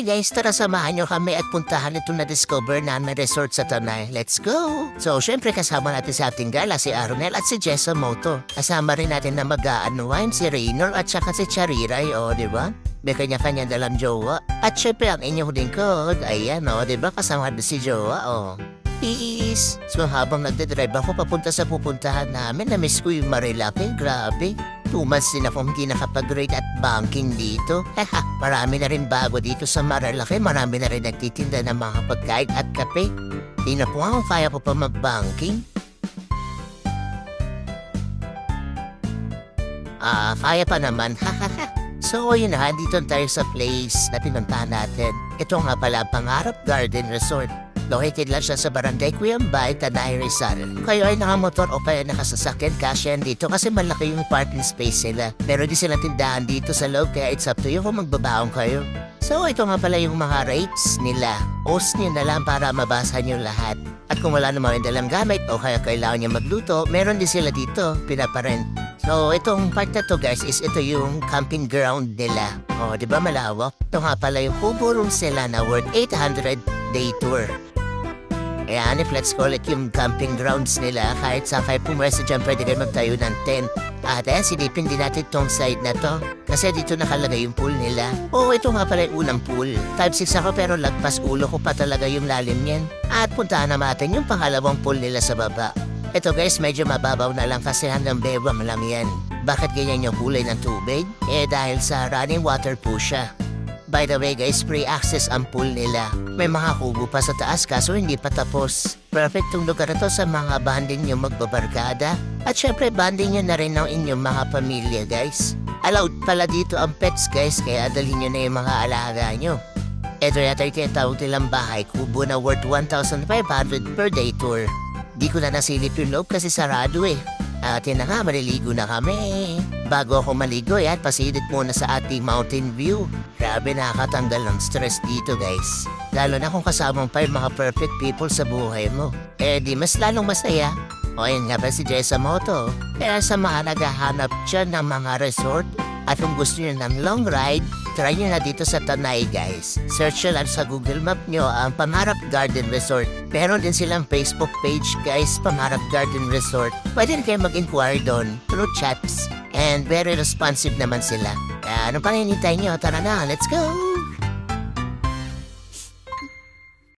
Hi guys, tara samahan nyo kami at puntahan ito na discover namin resort sa Tanay. Let's go! So, syempre kasama natin sa ating gala si Aronel at si Jessa Moto. Kasama rin natin na mag-aanuhan si Raynor at saka si Chariray, di ba? May kanya-kanya dalang jowa. At syempre ang inyong lingkod, ayan di ba? Kasama din si jowa, Peace! So habang nagdadrive ako papunta sa pupuntahan namin, na-miss ko yung Marilake, grabe. 2 months din akong hindi nakapag-rate at banking dito. Marami na rin bago dito sa Marilake, marami na rin nagtitinda ng mga pagkain at kape. Di na po akong kaya ko pa mag-banking. Kaya pa naman, So yun na, dito tayo sa place na pinuntahan natin. Ito nga pala ang Pangarap Garden Resort. Located lang siya sa Barangay Cuyambay, Tanay, Rizal. Kayo ay nakamotor o kaya nakasasakyan, kasyan dito kasi malaki yung parking space nila. Pero di silang tindahan dito sa loob kaya it's up to you kung magbabaong kayo. So ito nga pala yung mga rates nila. Post nyo na lang para mabasahan yung lahat. At kung wala naman yung dalang gamit o kaya kailangan nyo magluto, meron din sila dito, pinaparent. So itong part na to guys is ito yung camping ground nila. Di ba malawak? Ito nga pala yung Kubo Rooms nila na worth 800 day tour. Ayan, if let's call it yung camping grounds nila, kahit sa kayo pumwesa dyan, pwede kayo magtayo ng tent. At silipin din natin tong side na to, kasi dito nakalagay yung pool nila. Ito nga pala yung unang pool. Type 6 ako pero lagpas ulo ko pa talaga yung lalim niyan. At puntahan natin yung pangalawang pool nila sa baba. Ito guys, medyo mababaw na lang kasi hanggang bewang lang yan. Bakit ganyan yung kulay ng tubig? Dahil sa running water po siya. By the way guys, free access ang pool nila. May mga kubo pa sa taas kaso hindi pa tapos. Perfectong lugar ito sa mga banding nyo magbabarkada. At syempre banding nyo na rin ng inyong mga pamilya guys. Allowed pala dito ang pets guys, kaya dalhin nyo na yung mga alaga nyo. Ito yata yung tinatawag nilang bahay kubo na worth 1,500 per day tour. Di ko na nasilip yung loob kasi sarado At yun na nga, maliligo na kami. Bago ako maligo, pasilip muna sa ating mountain view. Grabe, nakakatanggal ng stress dito guys. Lalo na kung kasama pa yung mga perfect people sa buhay mo. Di mas lalong masaya. Yun nga ba si Jessa Moto. Kaya sa mga naghahanap dyan ng mga resort, at kung gusto nyo ng long ride, try nyo na dito sa Tanay guys. Search nyo lang sa Google Map nyo ang Pangarap Garden Resort. Meron din silang Facebook page guys, Pangarap Garden Resort. Pwede rin kayo mag-inquire doon through chats. And very responsive naman sila. Kaya ano pang hinihintay nyo? Tara na, let's go!